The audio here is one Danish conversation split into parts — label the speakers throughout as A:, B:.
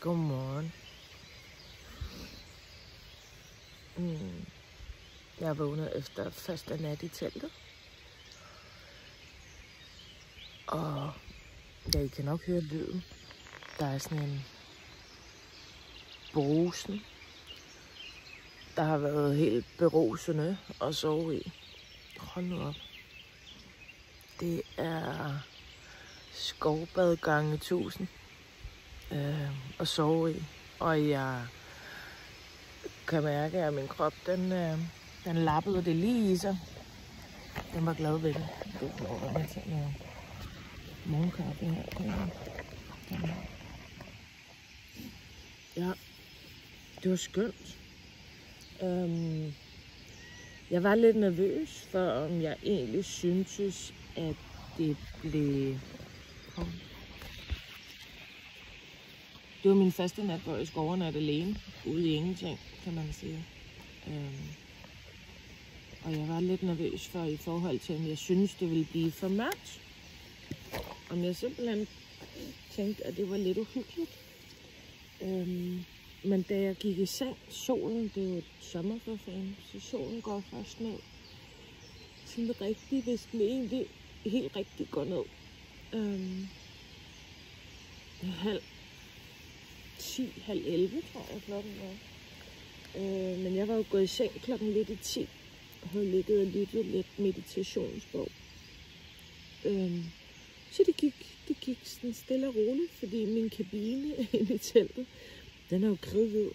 A: Godmorgen. Jeg er vågnet efter første nat i teltet. Og ja, I kan nok høre lyden. Der er sådan en brusen, der har været helt berusende at sove i. Hold nu op. Det er skovbad gange 1000 at sove i. Og jeg kan mærke, at min krop, den lappede det lige i sig. Den var glad ved det. Det var med til noget morgenkaffe her. Ja, det var skønt. Jeg var lidt nervøs for, om jeg egentlig syntes, at det blev... Det var min første nat, hvor jeg skulle overnatte alene, ude i ingenting, kan man sige. Og jeg var lidt nervøs for i forhold til, om jeg synes det ville blive for mørkt. Om jeg simpelthen tænkte, at det var lidt uhyggeligt. Men da jeg gik i seng, solen, det er jo et sommerforfærden, så solen går først ned. Sådan rigtigt, hvis den egentlig helt rigtigt går ned. 10:30, tror jeg klokken var. Men jeg var jo gået i seng klokken lidt i 10. Og havde ligget og lyttet lidt meditationsbog. Så det gik sådan stille og roligt, fordi min kabine inde i teltet, den er jo kridhvid.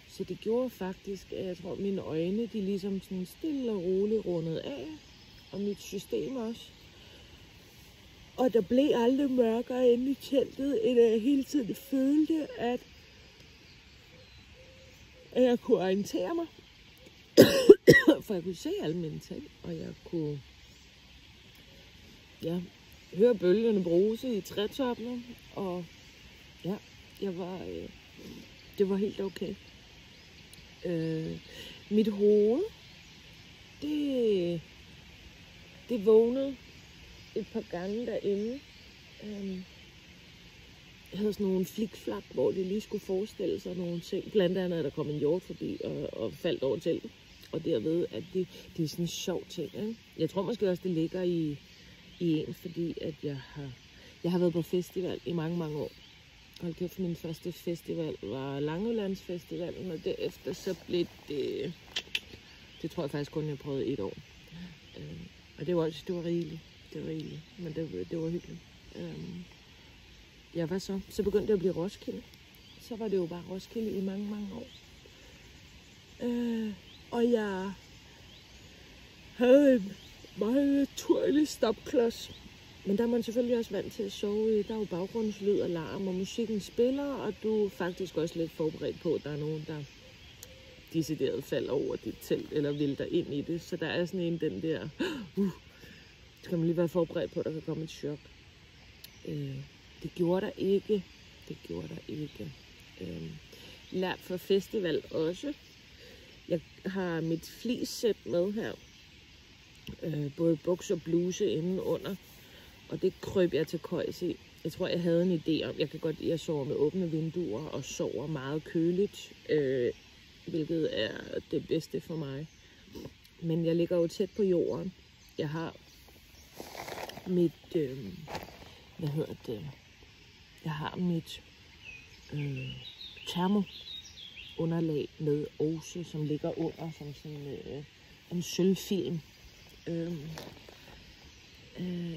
A: Så det gjorde faktisk, at jeg tror, at mine øjne, de ligesom sådan stille og roligt rundede af. Og mit system også. Og der blev aldrig mørkere inde i teltet, end jeg hele tiden følte, at jeg kunne orientere mig. For jeg kunne se alle mine ting, og jeg kunne høre bølgerne bruse i trætoppene. Og ja, det var helt okay. Mit hoved, det vågnede et par gange derinde. Jeg havde sådan nogle flikflak, hvor det lige skulle forestille sig nogle ting. Blandt andet, at der kom en hjort forbi og faldt over teltet. Og derved, at det er sådan en sjov ting. Ikke? Jeg tror måske også, det ligger i en, fordi at jeg har været på festival i mange, mange år. Hold kæft, min første festival var Langelandsfestivalen, og derefter så blev det tror jeg faktisk kun, jeg prøvede 1 år. Og det var rigeligt. Det var rigeligt, men det var hyggeligt. Ja, hvad så? Så begyndte det at blive Roskilde. Så var det jo bare Roskilde i mange, mange år. Og jeg havde en meget naturlig stopklods. Men der er man selvfølgelig også vant til at sove i. Der er jo baggrundslyd og larm, og musikken spiller, og du er faktisk også lidt forberedt på, at der er nogen, der decideret falder over dit telt, eller vælter ind i det. Så der er sådan den der... skal man lige være forberedt på, at der kan komme et chok. Det gjorde der ikke. Lært for festival også. Jeg har mit fleecesæt med her. Både buks og bluse indenunder. Og det krøb jeg til køjs i. Jeg tror, jeg havde en idé om, jeg kan godt lide at sove med åbne vinduer og sover meget køligt. Hvilket er det bedste for mig. Men jeg ligger jo tæt på jorden. Jeg har mit, termounderlag med ose, som ligger under som sådan en sølvfilm.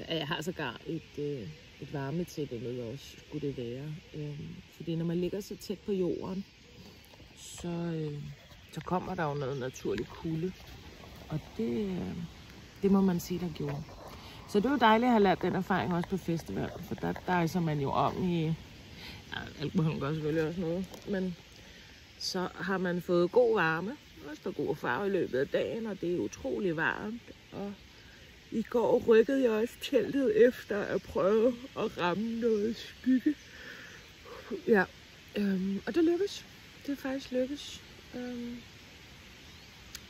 A: Jeg har sågar et varmetæppe med også, skulle det være. Fordi når man ligger så tæt på jorden, så kommer der jo noget naturligt kulde. Og det må man sige, der gjorde. Så det var dejligt at have lært den erfaring også på festival, for der rejser man jo om i... alkohol gør selvfølgelig også noget, men så har man fået god varme, også for god farve i løbet af dagen, og det er utrolig varmt. Og i går rykkede jeg også teltet efter at prøve at ramme noget skygge. Ja, og det lykkedes. Det faktisk lykkedes.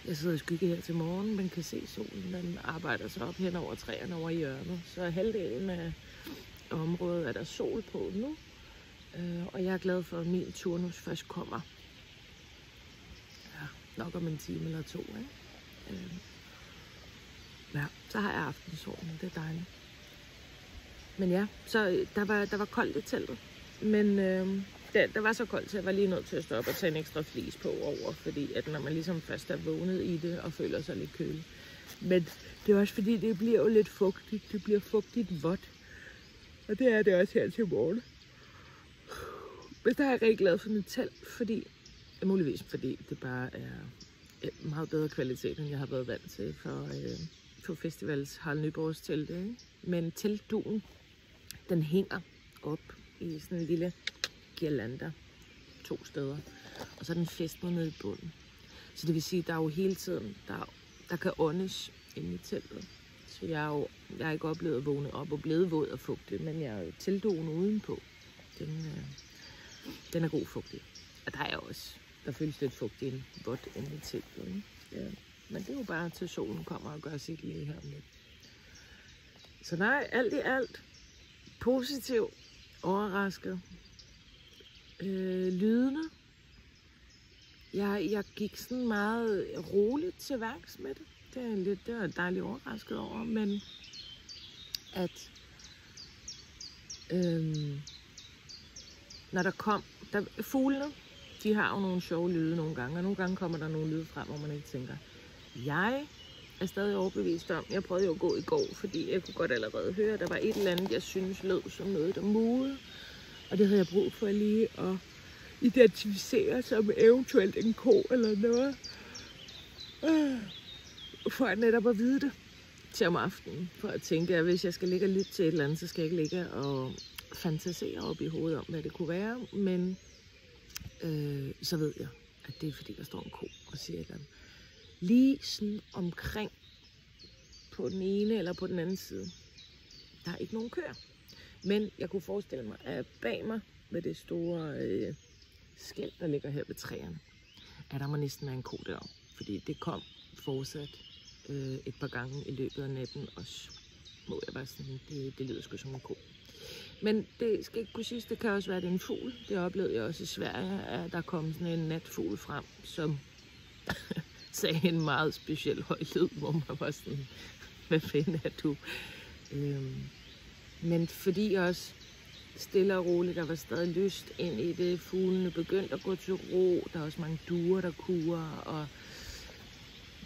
A: Jeg sidder i skygge her til morgen, men kan se solen, den arbejder sig op hen over træerne over i hjørnet. Så halvdelen af området er der sol på nu. Og jeg er glad for, at min turnus først kommer. Ja, nok om en time eller 2, ikke? Ja, så har jeg aftensovnen, det er dejligt. Men ja, så der var koldt i teltet. Men det var så koldt, så jeg var lige nødt til at stoppe og tage en ekstra flis på over. Fordi at når man ligesom først er vågnet i det og føler sig lidt kølig. Men det er også fordi, det bliver jo lidt fugtigt. Det bliver fugtigt vådt. Og det er det også her til morgen. Men der er jeg rigtig glad for mit telt, fordi muligvis fordi det bare er meget bedre kvalitet, end jeg har været vant til for festivals Harald Nyborgs telt. Ikke? Men teltduen, den hænger op i sådan en lille girlander 2 steder. Og så er den fæstnet nede i bunden. Så det vil sige, at der er jo hele tiden, der kan åndes inde i teltet. Så jeg har ikke oplevet at vågne op og blevet våd og fugtig, men jeg er jo teltduen udenpå. Den er god fugtig. Og der føles lidt fugtigt vådt inde i teltet. Ikke? Ja. Men det er jo bare til solen kommer og gør sit lige her om lidt. Så nej, alt i alt positiv, overrasket. Lydende. Jeg gik sådan meget roligt til værks med det. Det er jeg dejligt overrasket over, men at når fuglene, de har jo nogle sjove lyde nogle gange, og nogle gange kommer der nogle lyde frem, hvor man ikke tænker, jeg er stadig overbevist om, jeg prøvede jo at gå i går, fordi jeg kunne godt allerede høre, at der var et eller andet, jeg synes lød som noget, der muede, og det havde jeg brug for lige at identificere som eventuelt en ko eller noget, for at netop at vide det til om aftenen, for at tænke, at hvis jeg skal ligge og lytte til et eller andet, så skal jeg ikke ligge og fantasere op i hovedet om, hvad det kunne være, men så ved jeg, at det er fordi, der står en ko og siger et eller andet. Lige sådan omkring på den ene eller på den anden side, der er ikke nogen køer. Men jeg kunne forestille mig, at bag mig med det store skæld, der ligger her ved træerne, at der må næsten være en ko deroppe. Fordi det kom fortsat et par gange i løbet af natten, og må jeg bare sådan, det lyder sgu som en ko. Men det skal ikke kunne siges, det kan også være, det er en fugl. Det oplevede jeg også i Sverige, at der kom sådan en natfugl frem, som sagde en meget speciel høj lyd, hvor man var sådan, hvad fanden er du? Men fordi også stille og roligt, der var stadig lyst ind i det, fuglene begyndte at gå til ro, der er også mange duer, der kurer, og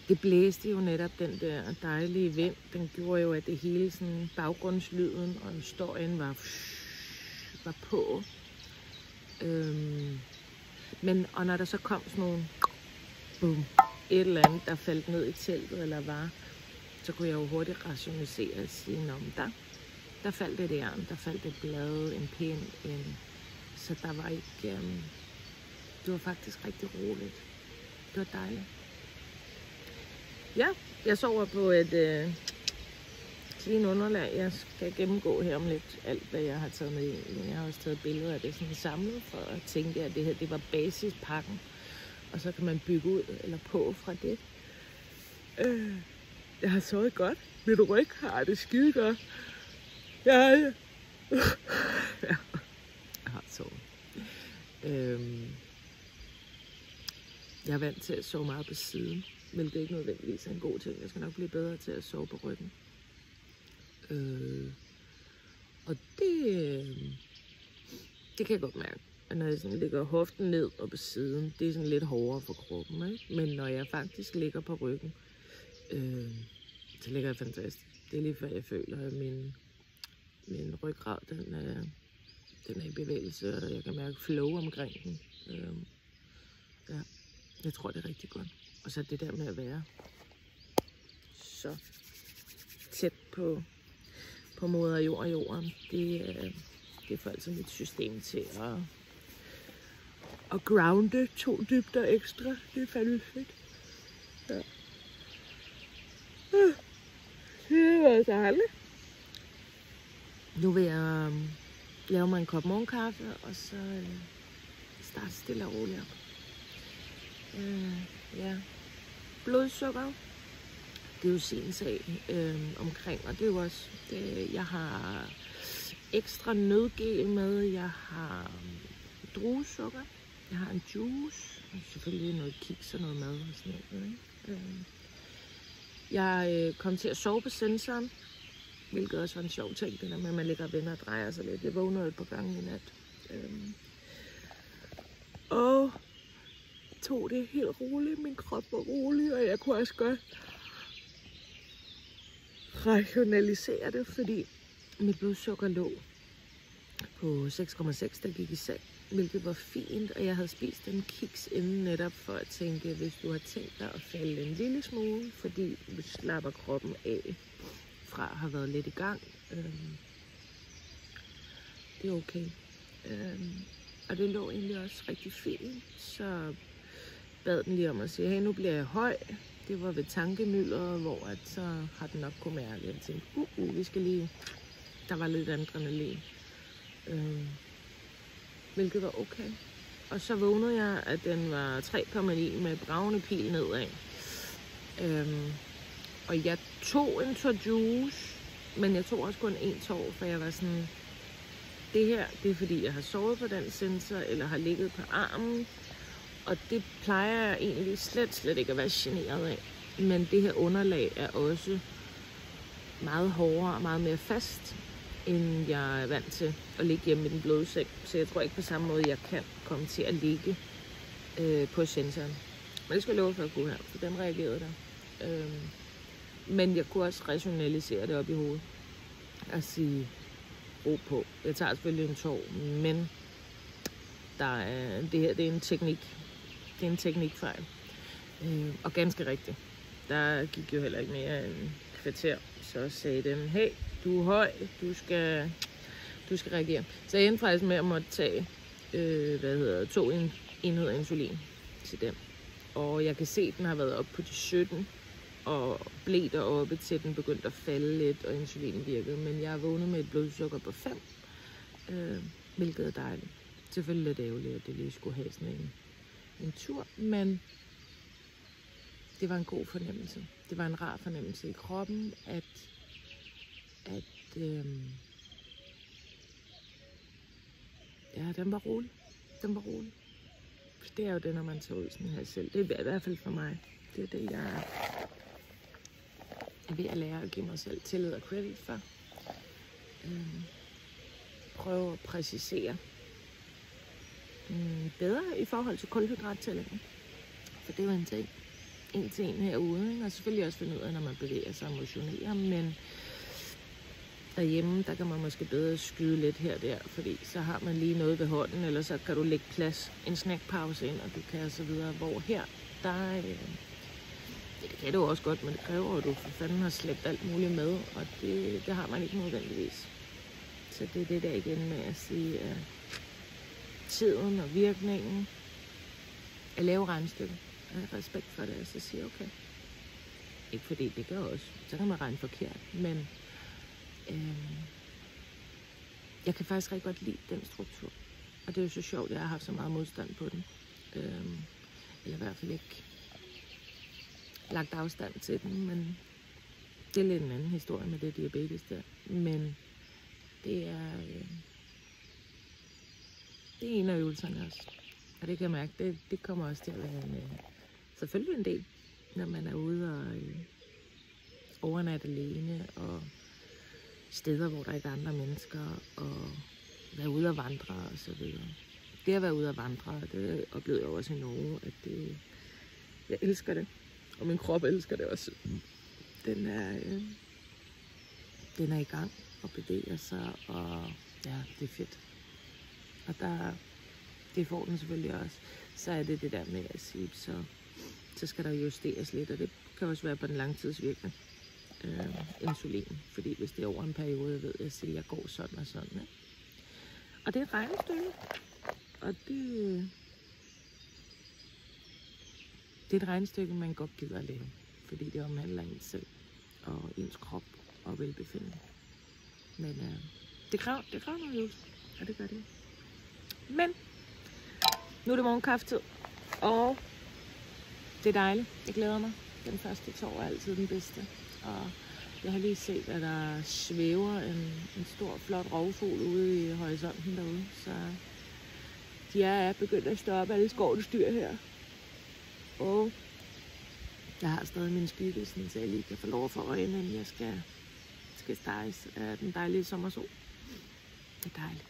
A: det blæste jo netop den der dejlige vind, den gjorde jo, at det hele sådan baggrundslyden og støjen var på. Men og når der så kom sådan nogle boom, et eller andet, der faldt ned i teltet eller var, så kunne jeg jo hurtigt rationalisere og sige, om der faldt et æren, der faldt et blad, en pind, så der var ikke, det var faktisk rigtig roligt. Det var dejligt. Ja, jeg sover på et clean underlag. Jeg skal gennemgå her om lidt alt, hvad jeg har taget med ind. Men jeg har også taget billeder af det sådan samlet, for at tænke, at det her det var basispakken. Og så kan man bygge ud eller på fra det. Jeg har sovet godt. Mit ryg har det skide godt. Jeg har sovet. Jeg er vant til at sove meget på siden, hvilket ikke nødvendigvis er en god ting. Jeg skal nok blive bedre til at sove på ryggen. Og det kan jeg godt mærke. At når jeg sådan ligger hoften ned og på siden, det er sådan lidt hårdere for kroppen, ikke? Men når jeg faktisk ligger på ryggen, så ligger jeg fantastisk. Det er lige før jeg føler, at min ryggrad, den er i bevægelse, og jeg kan mærke flow omkring den. Ja, jeg tror, det er rigtig godt. Og så det der med at være så tæt på moder jord og jorden, det får altså mit system til at grounde 2 dybder ekstra. Det er fandme fedt. Ja. Det var dejligt. Nu vil jeg lave mig en kop morgenkaffe, og så starte stille og roligt op. Ja. Blodsukker, det er jo sin sag omkring, og det er jo også, jeg har ekstra nødgel med, jeg har druesukker. Jeg har en juice. Og selvfølgelig noget kiks og noget mad og sådan noget. Ikke? Jeg kom til at sove på sensoren, hvilket også var en sjov ting, det der med, at man ligger og vender og drejer sig lidt. Jeg vågnede et par gange i nat. Og tog det helt roligt. Min krop var rolig, og jeg kunne også godt rationalisere det, fordi mit blodsukker lå på 6,6, der gik i sag, hvilket var fint, og jeg havde spist en kiks inden netop for at tænke, hvis du har tænkt dig at falde en lille smule, fordi du slapper kroppen af fra at have været lidt i gang. Det er okay. Og det lå egentlig også rigtig fint, så bad den lige om at sige, hey, nu bliver jeg høj. Det var ved tankemylderet, hvor at så har den nok kunnet mærke, at jeg tænkte, vi skal lige, der var lidt adrenalin. Hvilket var okay. Og så vågnede jeg, at den var 3,9 med bravende pil nedad. Og jeg tog en tår juice, men jeg tog også kun en tår, for jeg var sådan, det her, det er fordi jeg har sovet på den sensor, eller har ligget på armen. Og det plejer jeg egentlig slet ikke at være generet af. Men det her underlag er også meget hårdere og meget mere fast, end jeg er vant til at ligge hjemme i den bløde seng. Så jeg tror ikke på samme måde, jeg kan komme til at ligge på sensoren. Men det skal jeg love for at kunne her, for den reagerede der. Men jeg kunne også rationalisere det op i hovedet. Og sige, ro på. Jeg tager selvfølgelig en tår, men det her, det er en teknik. Det er en teknikfejl. Og ganske rigtigt. Der gik jo heller ikke mere end kvarter. Så sagde den, hey, du er høj, du skal reagere. Så jeg endte faktisk med at måtte tage 2 enheder insulin til den. Og jeg kan se, at den har været op på de 17, og blev deroppe til den begyndte at falde lidt, og insulinen virkede. Men jeg er vågnet med et blodsukker på 5, hvilket er dejligt. Selvfølgelig lidt ærgerligt, at det lige skulle have sådan en tur, men det var en god fornemmelse. Det var en rar fornemmelse i kroppen, at den var rolig. Den var rolig. Det er jo det, når man tager ud sådan her selv. Det er i hvert fald for mig. Det er det, jeg er ved at lære at give mig selv tillid og credit for. Prøve at præcisere bedre i forhold til kulhydrattællingen. For det er jo en ting herude, ikke? Og selvfølgelig også finde ud af, når man bevæger sig og motionerer, men derhjemme, der kan man måske bedre skyde lidt her og der, fordi så har man lige noget ved hånden, eller så kan du lægge plads, en snackpause ind, og du kan og så videre. Hvor her, det kan du også godt, men det kræver, at du for fanden har slæbt alt muligt med, og det har man ikke nødvendigvis. Så det er det der igen med at sige, at tiden og virkningen, at lave regnstykke. Jeg har respekt for det, og så siger okay. Ikke fordi det gør også, så kan man regne forkert, men jeg kan faktisk rigtig godt lide den struktur. Og det er jo så sjovt, at jeg har haft så meget modstand på den. Eller i hvert fald ikke lagt afstand til den, men det er lidt en anden historie med det diabetes der. Men det er en af øvelserne også. Og det kan jeg mærke, det kommer også til at være selvfølgelig en del, når man er ude og overnatte alene, og steder, hvor der ikke er andre mennesker, og være ude og vandre og så videre. Det at være ude og vandre, det oplevede jeg også i Norge, at jeg elsker det. Og min krop elsker det også. Den er i gang og bevæger sig, og ja, det er fedt. Og det får den selvfølgelig også. Så er det der med at sige, så skal der justeres lidt, og det kan også være på den langtidsvirkende insulin. Fordi hvis det er over en periode, ved jeg, at jeg går sådan og sådan. Ikke? Og det er et regnestykke. Og det er et regnestykke, man godt gider at lave. Fordi det omhandler ens selv og ens krop og velbefindende. Men det kræver noget øvelse, og det gør det. Men nu er det morgenkaffetid, og det er dejligt. Jeg glæder mig. Den første tår er altid den bedste. Og jeg har lige set, at der svæver en stor, flot rovfugl ude i horisonten derude. Så De er begyndt at stoppe alle skovens dyr her. Og jeg har stadig min skygge, så jeg lige kan få lov at få øjnene, inden jeg skal steges af den dejlige sommersol. Det er dejligt.